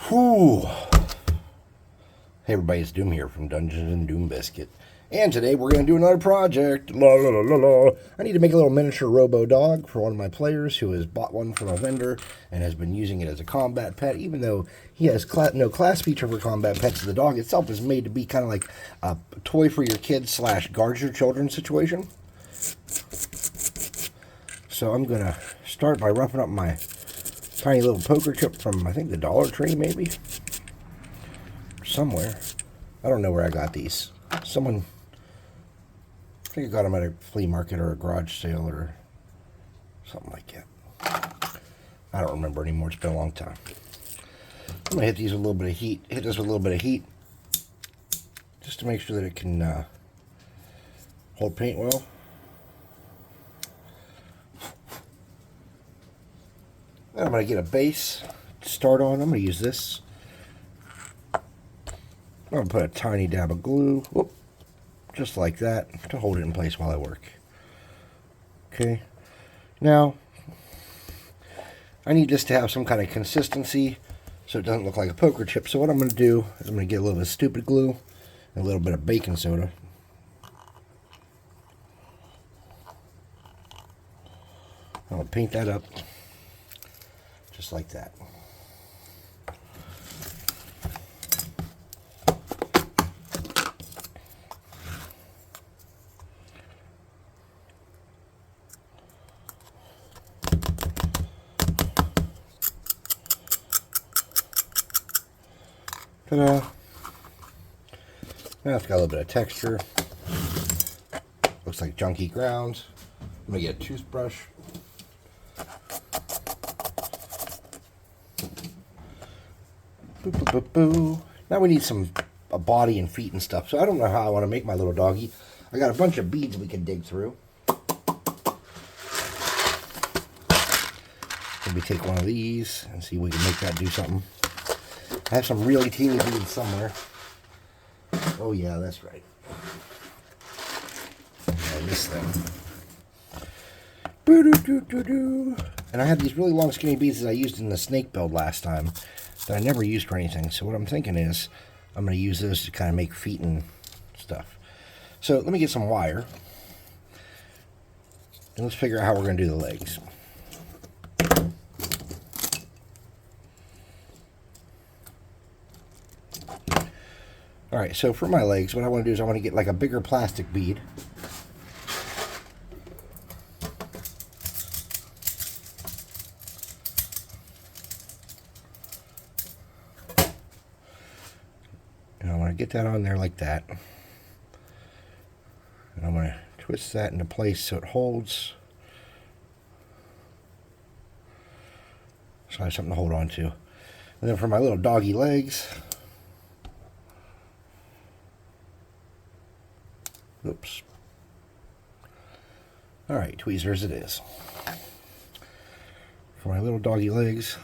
Whew. Hey everybody, it's Doom here from Dungeons and Doom Biscuit. And today we're going to do another project. La, la, la, la, la. I need to make a little miniature robo dog for one of my players who has bought one from a vendor and has been using it as a combat pet. Even though he has no class feature for combat pets, the dog itself is made to be kind of like a toy for your kids slash guard your children situation. So I'm going to start by roughing up my tiny little poker chip from, I think, the Dollar Tree, maybe? Somewhere. I don't know where I got these. I think I got them at a flea market or a garage sale or something like that. I don't remember anymore. It's been a long time. I'm going to hit these with a little bit of heat. Hit this with a little bit of heat just to make sure that it can hold paint well. Then I'm going to get a base to start on. I'm going to use this. I'm going to put a tiny dab of glue, whoop, just like that, to hold it in place while I work. Okay, now I need this to have some kind of consistency so it doesn't look like a poker chip. So what I'm going to do is I'm going to get a little bit of stupid glue and a little bit of baking soda. I'm going to paint that up just like that. Ta-da. Now it's got a little bit of texture. Looks like junky grounds. I'm going to get a toothbrush. Boo, boo, boo, boo. Now we need a body and feet and stuff. So I don't know how I want to make my little doggy. I got a bunch of beads we can dig through. Maybe take one of these and see if we can make that do something. I have some really teeny beads somewhere. Oh yeah, that's right. And this thing. Boo-doo-doo-doo-doo. And I had these really long skinny beads that I used in the snake build last time that I never used for anything. So what I'm thinking is I'm going to use those to kind of make feet and stuff. So let me get some wire. And let's figure out how we're going to do the legs. Alright, so for my legs, what I want to do is I want to get like a bigger plastic bead. And I want to get that on there like that. And I'm going to twist that into place so it holds. So I have something to hold on to. And then for my little doggy legs, oops. Alright, tweezers it is. For my little doggy legs,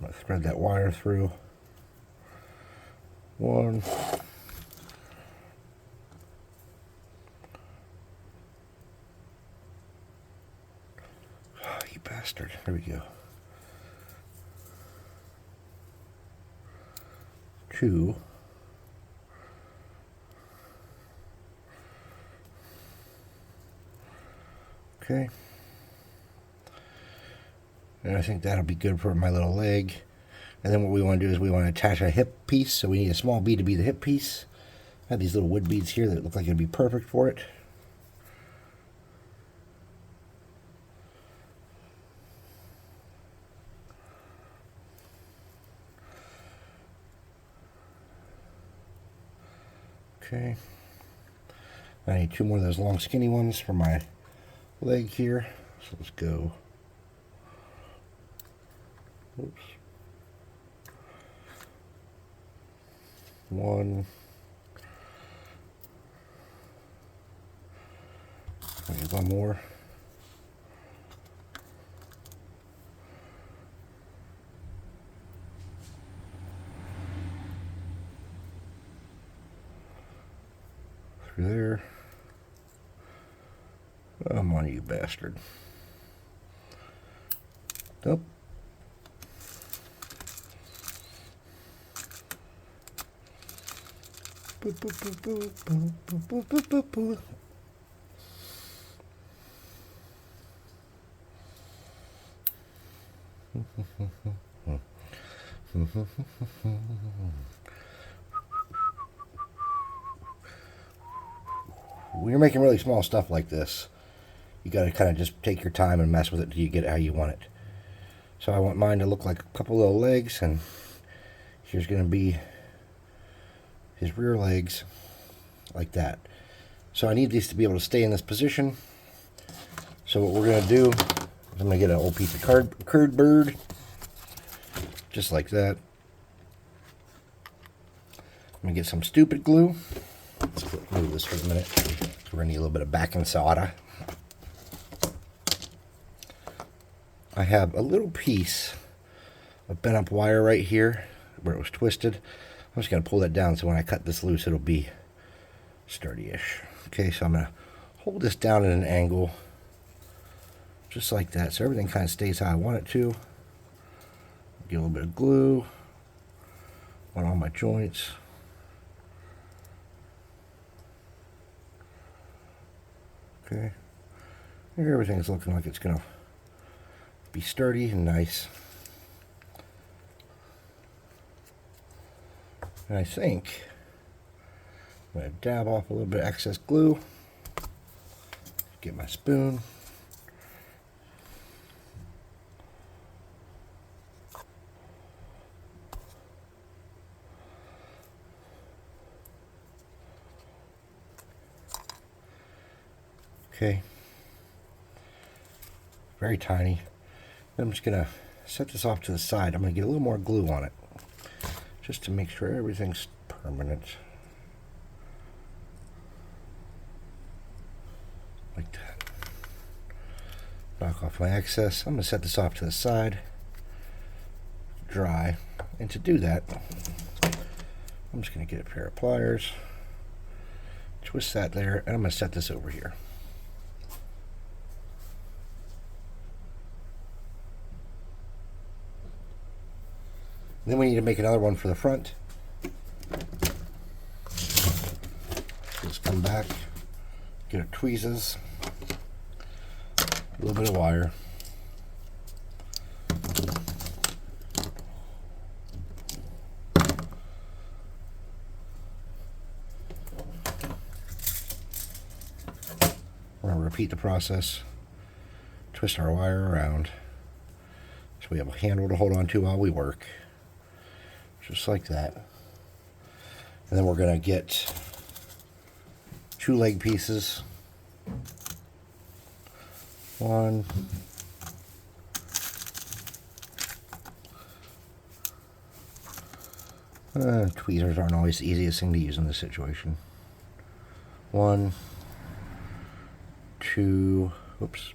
I'm going to thread that wire through. One. Oh, you bastard. There we go. Two. Okay. And I think that'll be good for my little leg. And then what we want to do is we want to attach a hip piece. So we need a small bead to be the hip piece. I have these little wood beads here that look like it'd be perfect for it. Okay. I need two more of those long skinny ones for my leg here. So let's go. Oops. One. Maybe one more. Through there. Come on, you bastard. Nope. Boop, boop, boop, boop, boop, boop, boop, boop, boop. When you're making really small stuff like this, you got to kind of just take your time and mess with it till you get it how you want it. So I want mine to look like a couple little legs, and here's going to be his rear legs, like that. So I need these to be able to stay in this position. So what we're going to do is I'm going to get an old piece of cardboard, just like that. I'm going to get some stupid glue. Let's move this for a minute. We're going to need a little bit of baking soda. I have a little piece of bent up wire right here where it was twisted. I'm just going to pull that down so when I cut this loose it'll be sturdy-ish. Okay, so I'm going to hold this down at an angle just like that so everything kind of stays how I want it to. Get a little bit of glue on all my joints. Okay, here everything's looking like it's going to be sturdy and nice. And I think I'm going to dab off a little bit of excess glue. Get my spoon. Okay. Very tiny. Then I'm just going to set this off to the side. I'm going to get a little more glue on it just to make sure everything's permanent. Like that. Knock off my excess. I'm going to set this off to the side. Dry. And to do that, I'm just going to get a pair of pliers. Twist that there, and I'm going to set this over here. Then we need to make another one for the front. Just come back, get our tweezers, a little bit of wire. We're going to repeat the process, twist our wire around so we have a handle to hold on to while we work. Just like that. And then we're going to get 2 leg pieces. One. Tweezers aren't always the easiest thing to use in this situation. 1, 2, oops.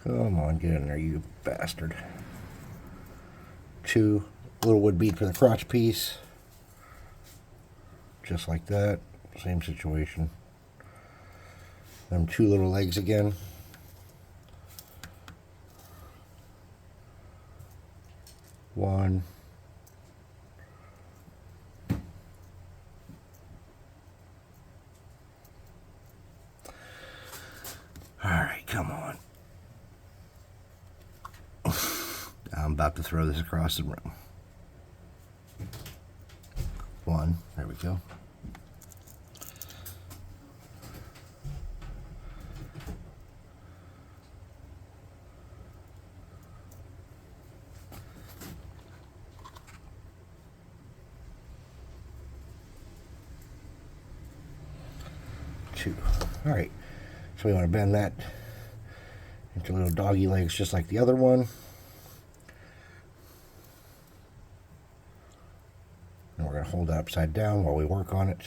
Come on, get in there, you bastard. 2, little wood bead for the crotch piece. Just like that. Same situation. Them 2 little legs again. 1. Alright, come on. I'm about to throw this across the room. 1, there we go. Two. All right, so we want to bend that into little doggy legs just like the other one. And we're going to hold that upside down while we work on it.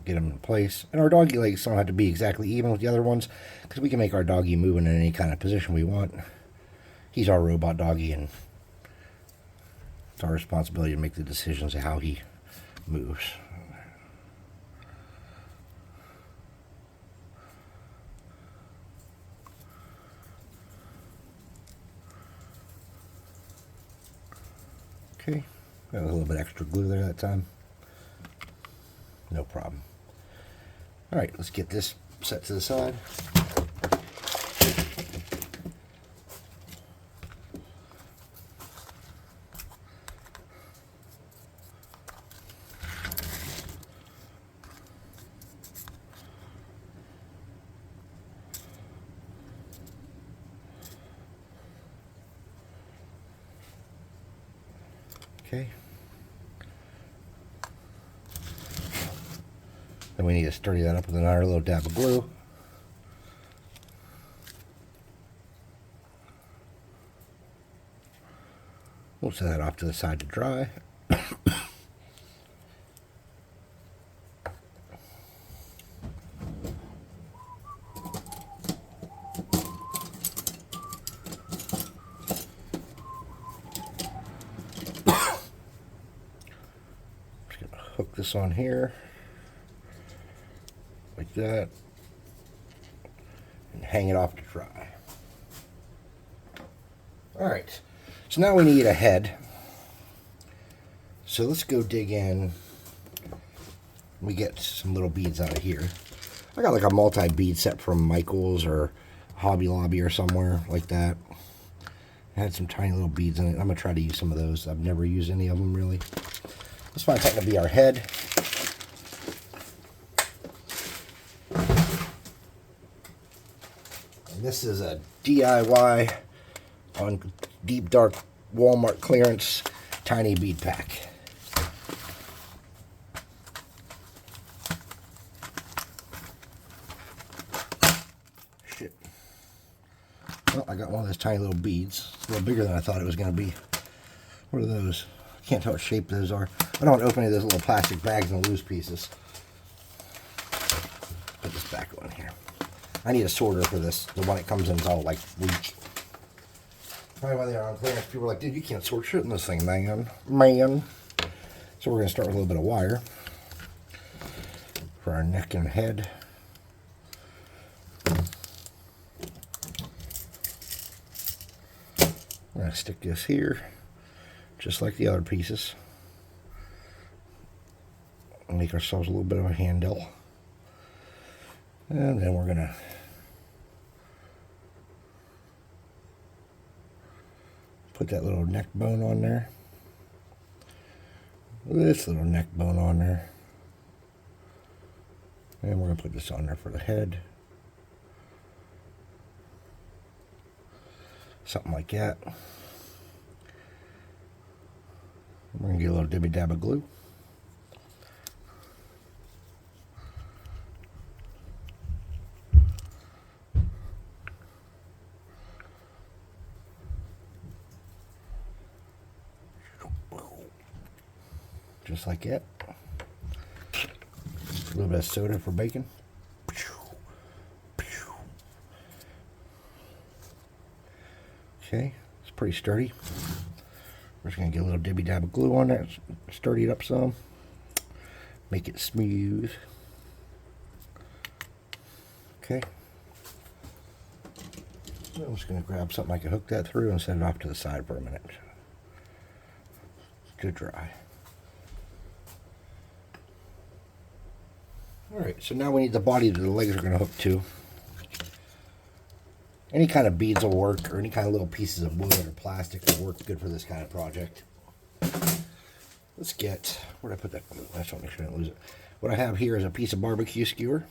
Get them in place. And our doggy legs don't have to be exactly even with the other ones because we can make our doggy move in any kind of position we want. He's our robot doggy, and it's our responsibility to make the decisions of how he moves. Okay, got a little bit extra glue there that time. No problem. All right, let's get this set to the side. Okay. Then we need to sturdy that up with another little dab of glue. We'll set that off to the side to dry. Hook this on here like that and hang it off to dry. All right, so now we need a head. So let's go dig in. We get some little beads out of here. I got like a multi-bead set from Michael's or Hobby Lobby or somewhere like that. It had some tiny little beads in it. I'm gonna try to use some of those. I've never used any of them really. Let's find something to be our head. And this is a DIY on deep dark Walmart clearance tiny bead pack. Shit. Well, I got one of those tiny little beads. It's a little bigger than I thought it was going to be. What are those? I can't tell what shape those are. I don't want to open any of those little plastic bags and lose pieces. Put this back on here. I need a sorter for this. The one that comes in is all like weak. Probably why they are on clearance. People are like, dude, you can't sort shit in this thing, man. So we're going to start with a little bit of wire for our neck and head. We're going to stick this here, just like the other pieces. Make ourselves a little bit of a handle. And then we're going to put that little neck bone on there. This little neck bone on there. And we're going to put this on there for the head. Something like that. We're going to get a little dibby dab of glue. Just like that. A little bit of soda for bacon. Okay, it's pretty sturdy. We're just going to get a little dibby dab of glue on that, sturdy it up some, make it smooth. Okay. I'm just going to grab something I can hook that through and set it off to the side for a minute to dry. Alright, so now we need the body that the legs are going to hook to. Any kind of beads will work, or any kind of little pieces of wood or plastic will work good for this kind of project. Let's get, where did I put that glue? I just want to make sure I don't lose it. What I have here is a piece of barbecue skewer.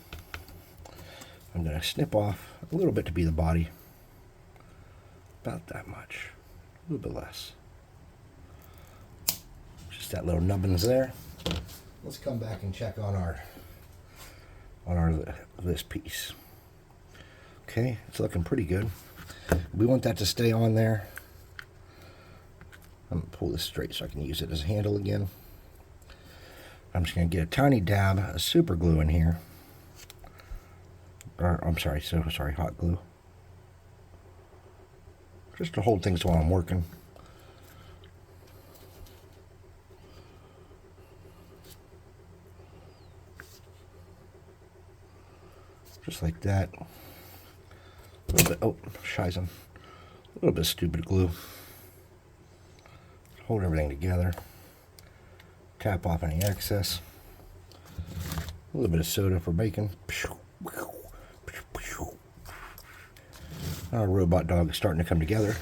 I'm going to snip off a little bit to be the body. About that much. A little bit less. Just that little nubbins there. Let's come back and check on our this piece. Okay, it's looking pretty good. We want that to stay on there. I'm gonna pull this straight so I can use it as a handle again. I'm just gonna get a tiny dab of super glue in here. Or I'm sorry, hot glue. Just to hold things while I'm working. Just like that. A little bit, oh, shizen. A little bit of stupid glue. hold everything together. Tap off any excess. A little bit of soda for bacon. Our robot dog is starting to come together.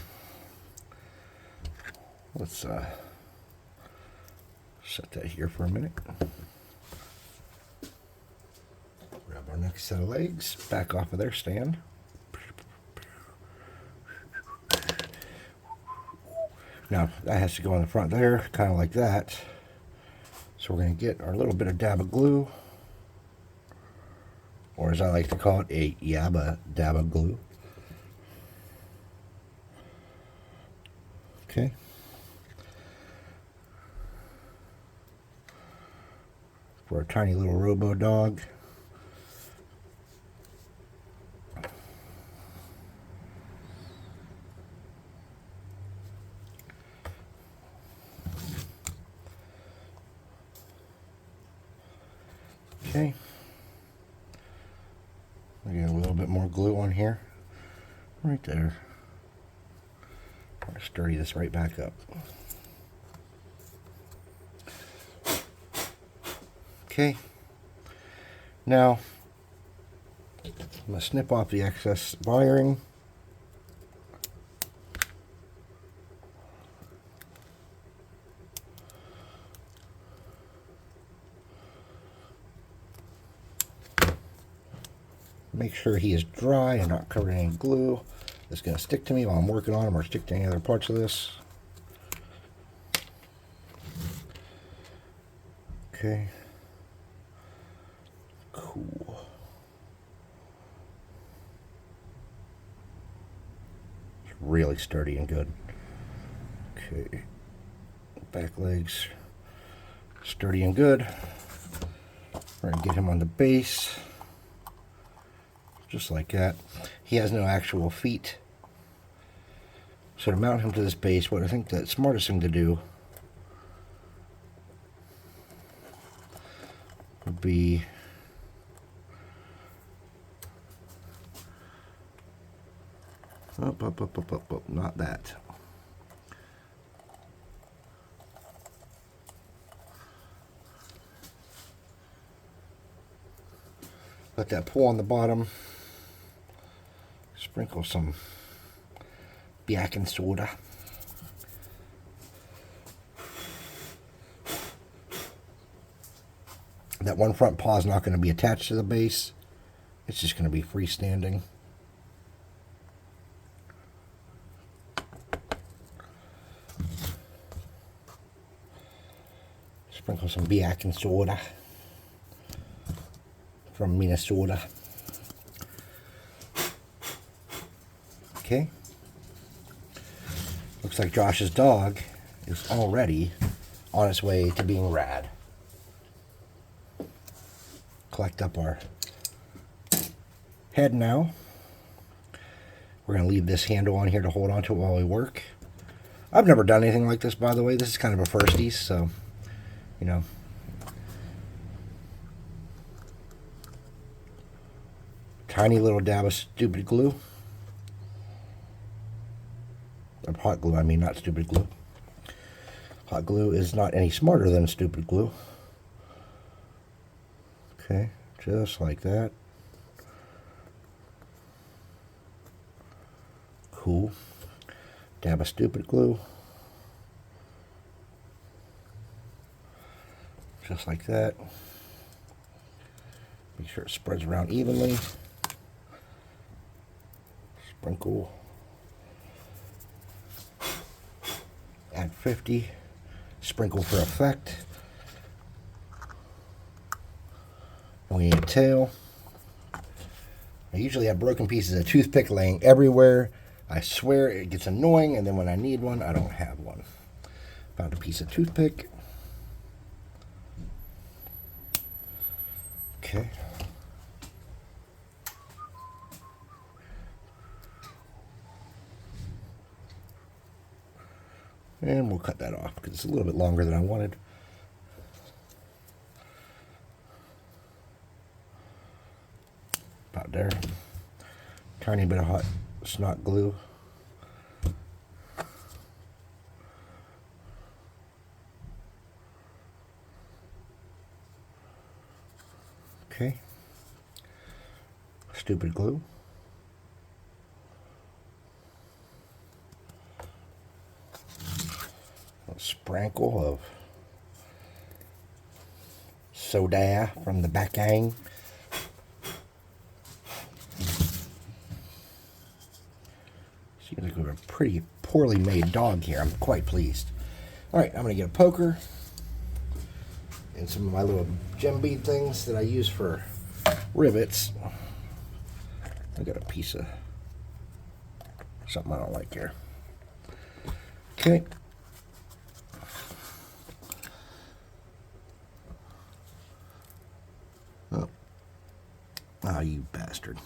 Let's set that here for a minute. Grab our next set of legs, back off of their stand. Now, that has to go on the front there, kind of like that. So we're going to get our little bit of dab of glue, or as I like to call it, a yabba dabba glue. Okay. For a tiny little robo dog. Okay. I get a little bit more glue on here. Right there. I'm going to sturdy this right back up. Okay. Now, I'm going to snip off the excess wiring. Make sure he is dry and not covered in any glue that's going to stick to me while I'm working on him or stick to any other parts of this. Okay. Cool. It's really sturdy and good. Okay. Back legs sturdy and good. We're going to get him on the base. Just like that. He has no actual feet. So to mount him to this base, what I think the smartest thing to do would be up, not that. Let that pull on the bottom. Sprinkle some baking soda. That one front paw is not going to be attached to the base. It's just going to be freestanding. Sprinkle some baking soda from Minnesota. Okay. Looks like Josh's dog is already on its way to being rad. Collect up our head now. We're going to leave this handle on here to hold on to it while we work. I've never done anything like this, by the way. This is kind of a firstie, so, you know. Tiny little dab of stupid glue. Of hot glue, I mean, not stupid glue. Hot glue is not any smarter than stupid glue. Okay, just like that. Cool. Dab of stupid glue. Just like that. Make sure it spreads around evenly. Sprinkle. Add 50. Sprinkle for effect. And we need a tail. I usually have broken pieces of toothpick laying everywhere. I swear it gets annoying, and then when I need one, I don't have one. Found a piece of toothpick. Okay. And we'll cut that off because it's a little bit longer than I wanted. About there. Tiny bit of hot snot glue. stupid glue. A sprinkle of soda from the back end. Seems like we have a pretty poorly made dog here. I'm quite pleased. Alright, I'm going to get a poker and some of my little gem bead things that I use for rivets. I got a piece of something I don't like here. Okay. Oh, you bastard.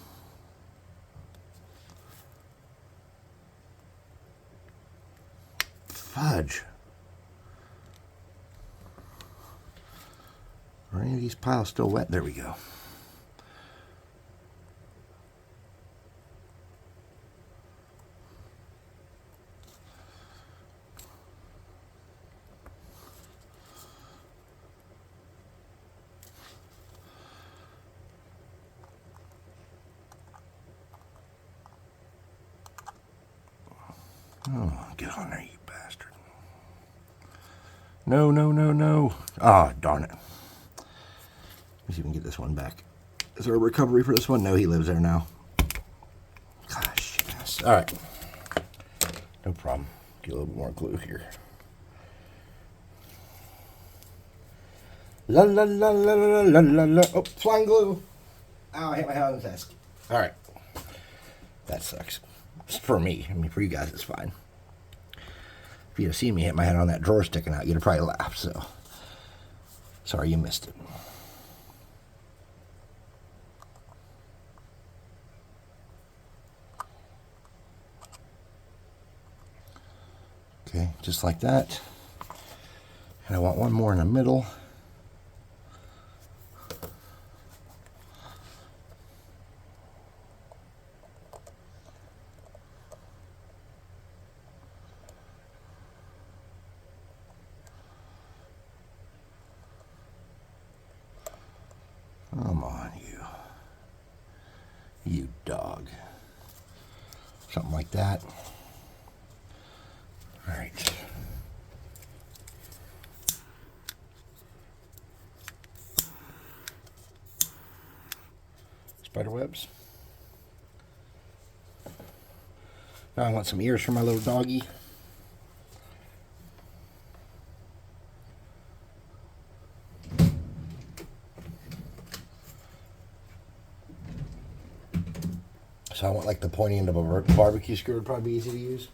Fudge. Are any of these piles still wet? There we go. Oh, get on there, you bastard. No, no, no, no. Ah, oh, darn it. Let's see if we can get this one back. Is there a recovery for this one? No, he lives there now. Gosh, yes. All right. No problem. Get a little bit more glue here. La la la la la la la la. Oh, flying glue. Ow, I hit my head on the desk. All right. That sucks. For me. I mean, for you guys, it's fine. If you'd have seen me hit my head on that drawer sticking out, you'd have probably laughed. So, sorry you missed it. Okay, just like that. And I want one more in the middle. Come on, you dog. Something like that. All right. Spider webs. Now I want some ears for my little doggy. So I want like the pointy end of a barbecue skewer would probably be easy to use.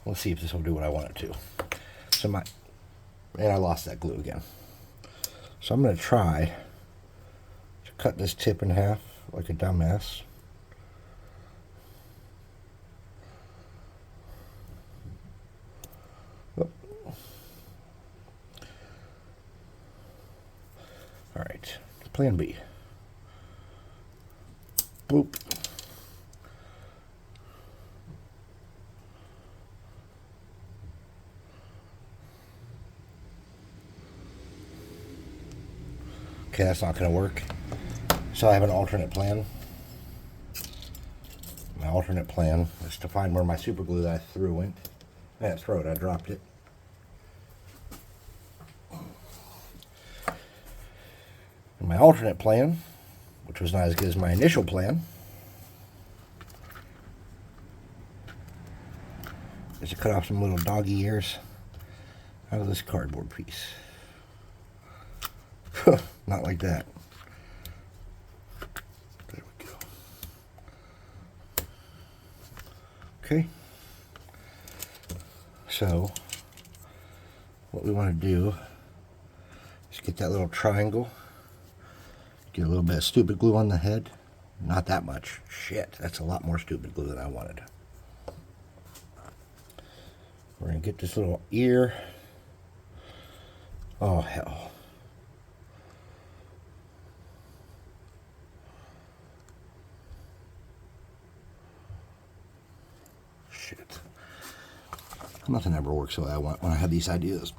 Let's see if this will do what I want it to. So and I lost that glue again. So I'm going to try to cut this tip in half like a dumbass. All right, plan B. Boop. Okay, that's not going to work. So I have an alternate plan. My alternate plan is to find where my super glue that I threw went. I didn't throw it, I dropped it. And my alternate plan, which was not as good as my initial plan, is to cut off some little doggy ears out of this cardboard piece. Not like that. There we go. Okay. So, what we want to do is get that little triangle. Get a little bit of stupid glue on the head. Not that much. Shit, that's a lot more stupid glue than I wanted. We're going to get this little ear. Oh, hell. Shit. Nothing ever works the way I want when I have these ideas.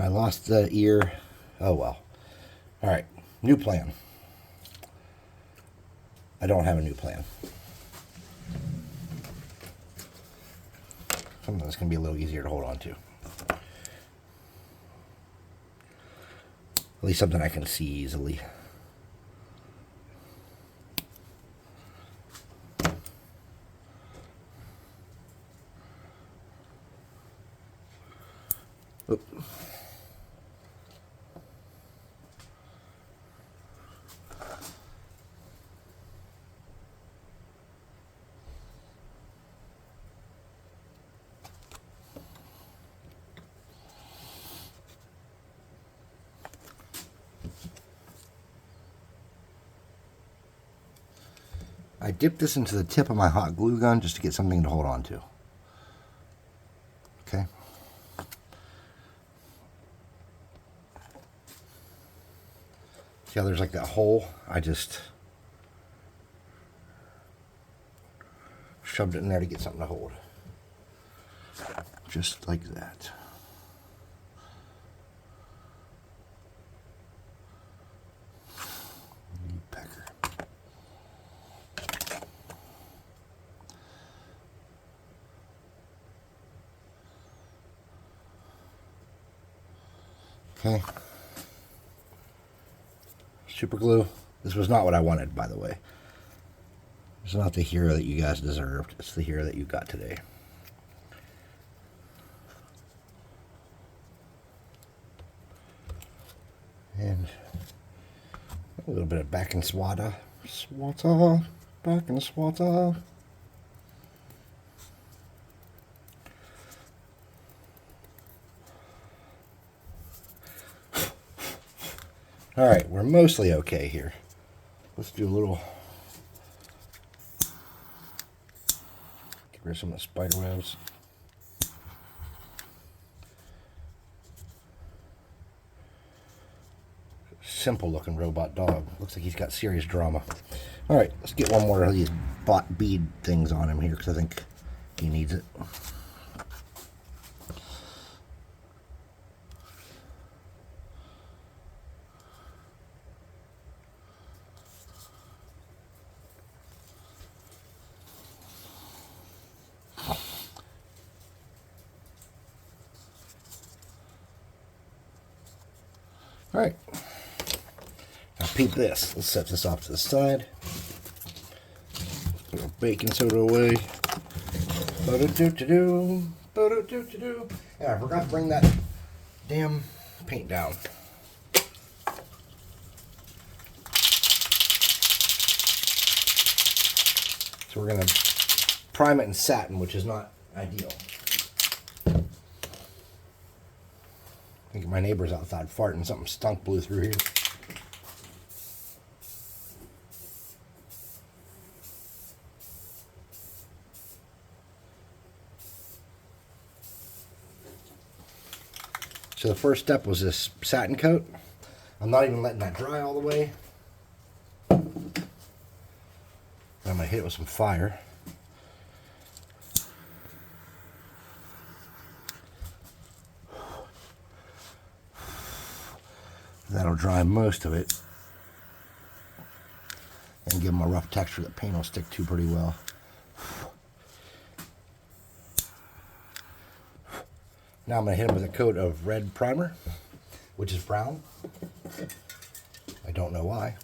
I lost the ear. Oh well. Alright, new plan. I don't have a new plan. Something that's going to be a little easier to hold on to. At least something I can see easily. Oop. I dipped this into the tip of my hot glue gun just to get something to hold on to. Okay. See how there's like that hole? I just shoved it in there to get something to hold. Just like that. Pecker. Okay. Super glue. This was not what I wanted, by the way. It's not the hero that you guys deserved. It's the hero that you got today. And a little bit of back and swatter. Swatter. Back and swatter. Alright, we're mostly okay here. Let's do a little... Get rid of some of the spider webs. Simple looking robot dog. Looks like he's got serious drama. Alright, let's get one more of these bot bead things on him here because I think he needs it. Alright, now peep this. Let's set this off to the side. Put our baking soda away. Ba-do-do-do-do. Ba-do-do-do-do. Yeah, I forgot to bring that damn paint down. So we're going to prime it in satin, which is not ideal. I think my neighbor's outside farting. Something stunk blew through here. So the first step was this satin coat. I'm not even letting that dry all the way. I'm going to hit it with some fire. That'll dry most of it and give them a rough texture that paint will stick to pretty well. Now I'm going to hit them with a coat of red primer, which is brown. I don't know why.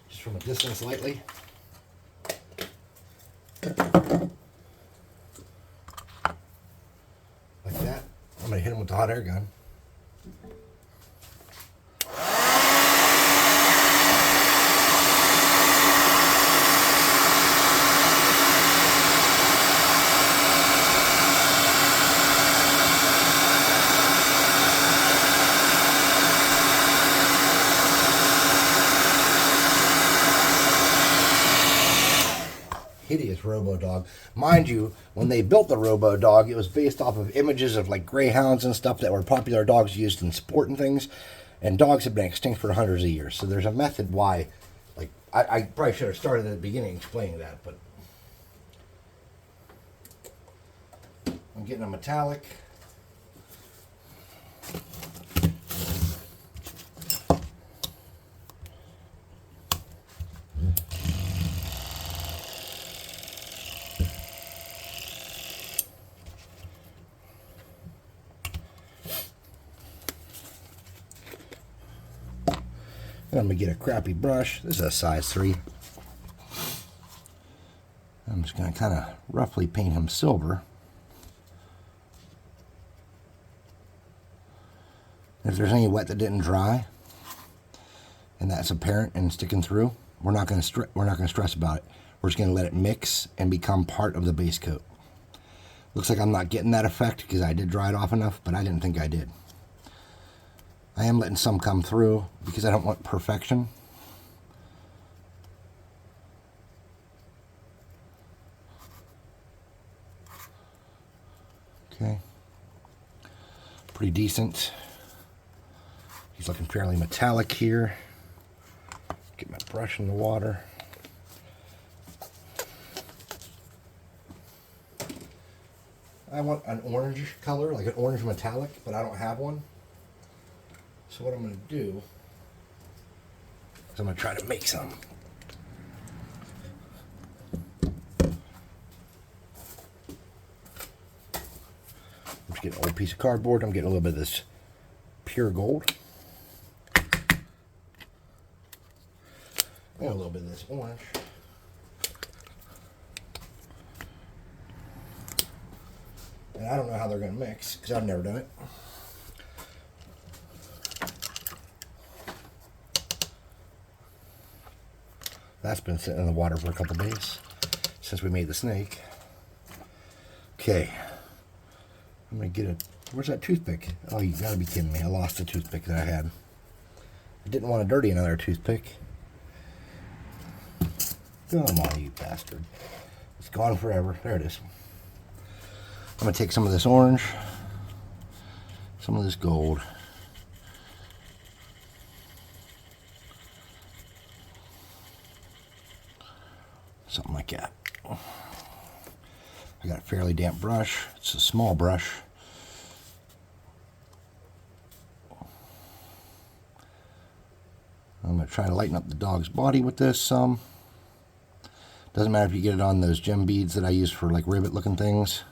Just from a distance lightly. Like that. I'm going to hit him with the hot air gun. Hideous Robo Dog. Mind you, when they built the Robo Dog, it was based off of images of like greyhounds and stuff that were popular dogs used in sport and things, and dogs have been extinct for hundreds of years. So there's a method why Like, I probably should have started at the beginning explaining that, but I'm getting a metallic. And I'm going to get a crappy brush. This is a size 3. I'm just going to kind of roughly paint him silver. If there's any wet that didn't dry, and that's apparent and sticking through, we're not going to stress about it. We're just going to let it mix and become part of the base coat. Looks like I'm not getting that effect because I did dry it off enough, but I didn't think I did. I am letting some come through because I don't want perfection. Okay. Pretty decent. He's looking fairly metallic here. Get my brush in the water. I want an orange color, like an orange metallic, but I don't have one. So what I'm going to do is I'm going to try to make some. I'm just getting an old piece of cardboard. I'm getting a little bit of this pure gold. And a little bit of this orange. And I don't know how they're going to mix because I've never done it. That's been sitting in the water for a couple days since we made the snake. Okay. I'm going to get a... Where's that toothpick? Oh, you got to be kidding me. I lost the toothpick that I had. I didn't want to dirty another toothpick. Come on, you bastard. It's gone forever. There it is. I'm going to take some of this orange, some of this gold. Something like that. I got a fairly damp brush. It's a small brush. I'm going to try to lighten up the dog's body with this some. Doesn't matter if you get it on those gem beads that I use for like rivet looking things.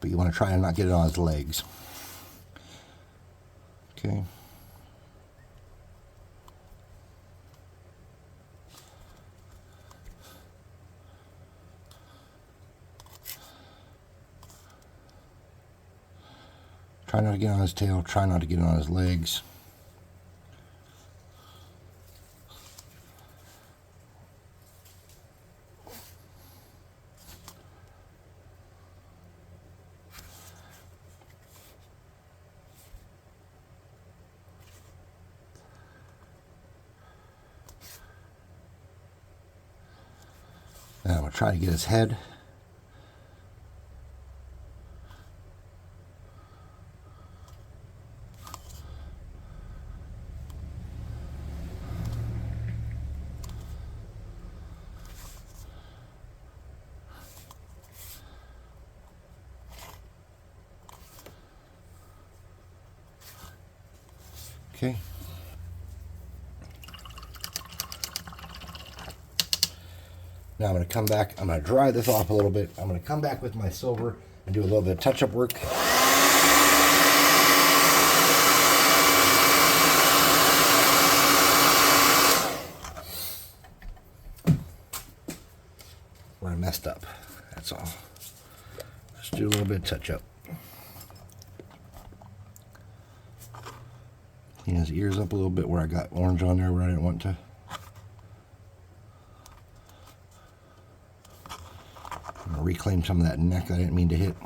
But you want to try and not get it on his legs. Okay. Try not to get on his tail, try not to get on his legs. Now I'm going to try to get his head. Okay. Now I'm going to come back, I'm going to dry this off a little bit. I'm going to come back with my silver and do a little bit of touch-up work. Where I messed up, that's all. Just do a little bit of touch-up. Clean his ears up a little bit where I got orange on there where I didn't want to. I'm gonna reclaim some of that neck I didn't mean to hit.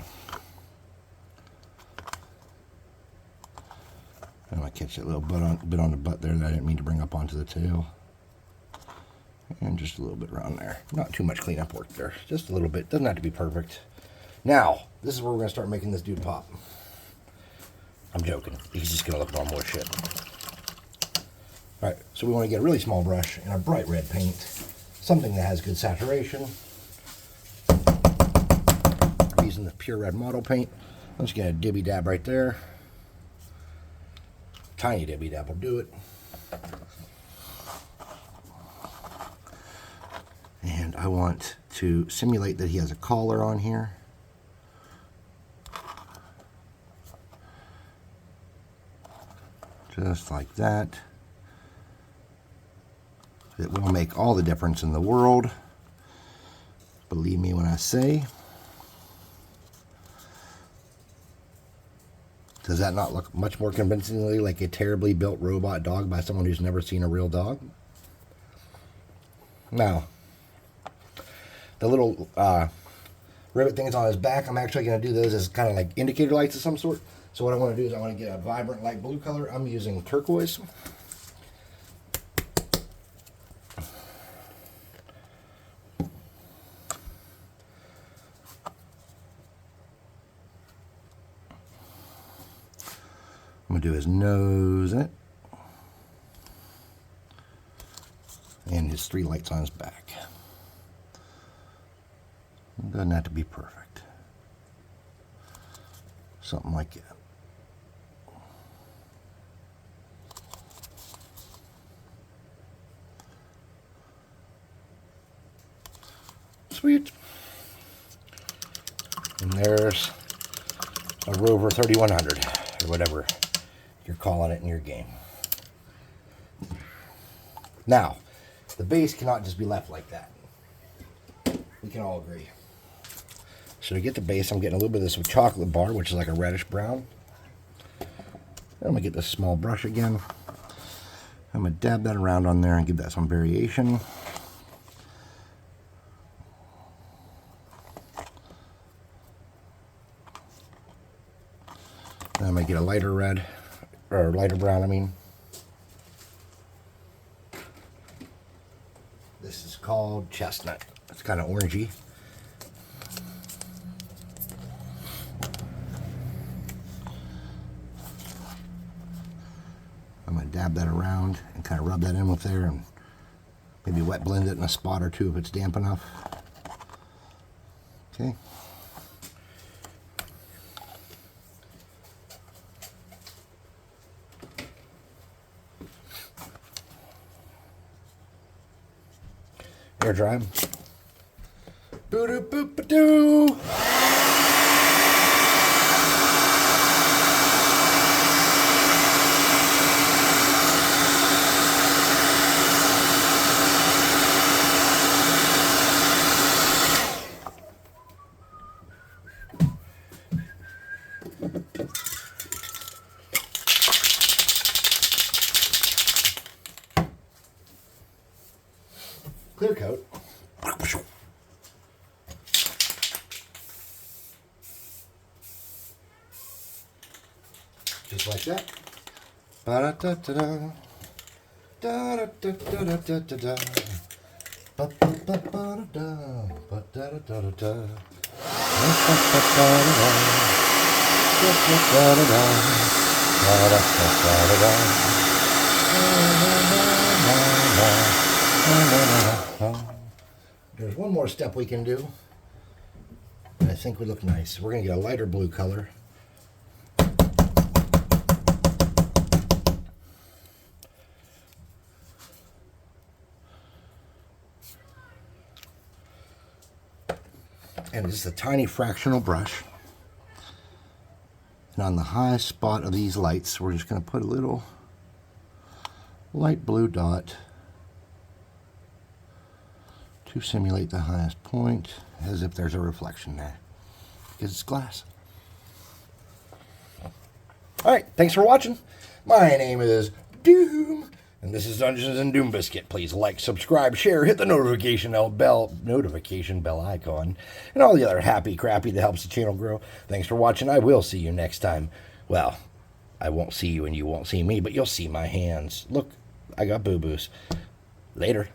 And I catch that little bit on the butt there that I didn't mean to bring up onto the tail. And just a little bit around there. Not too much cleanup work there. Just a little bit. Doesn't have to be perfect. Now, this is where we're gonna start making this dude pop. I'm joking. He's just gonna look normal as shit. All right, so we want to get a really small brush and a bright red paint, something that has good saturation. I'm using the pure red model paint. I'm just going to dibby dab right there. Tiny dibby dab will do it. And I want to simulate that he has a collar on here. Just like that. It will make all the difference in the world. Believe me when I say. Does that not look much more convincingly like a terribly built robot dog by someone who's never seen a real dog? Now, the little rivet things on his back, I'm actually going to do those as kind of like indicator lights of some sort. So what I want to do is I want to get a vibrant light blue color. I'm using turquoise. I'm going to do his nose in it. And his 3 lights on his back. Doesn't have to be perfect. Something like that. Sweet. And there's a Rover 3100, or whatever you're calling it in your game. Now, the base cannot just be left like that. We can all agree. So to get the base, I'm getting a little bit of this chocolate bar, which is like a reddish brown. I'm going to get this small brush again. I'm going to dab that around on there and give that some variation. Then I'm going to get a lighter red, or lighter brown, I mean. This is called chestnut. It's kind of orangey. I'm going to dab that around and kind of rub that in with there and maybe wet blend it in a spot or two if it's damp enough. Okay. Air dry. Boo-doo-boop-a-doo. Clear coat. Just like that. Ba-da-da-da-da. Da-da-da-da-da-da-da. Ba-ba-ba-ba-da-da. Ba-da-da-da-da-da. Ba-ba-ba-ba-da-da. Ba-ba-ba-da-da. Ba-da-da-da-da-da. There's one more step we can do, and I think we look nice. We're going to get a lighter blue color. And just a tiny fractional brush. And on the high spot of these lights, we're just going to put a little light blue dot to simulate the highest point, as if there's a reflection there, because it's glass. Alright, thanks for watching. My name is Doom, and this is Dungeons and Doom Biscuit. Please like, subscribe, share, hit the notification bell icon, and all the other happy crappy that helps the channel grow. Thanks for watching. I will see you next time. Well, I won't see you and you won't see me, but you'll see my hands. Look, I got boo-boos. Later.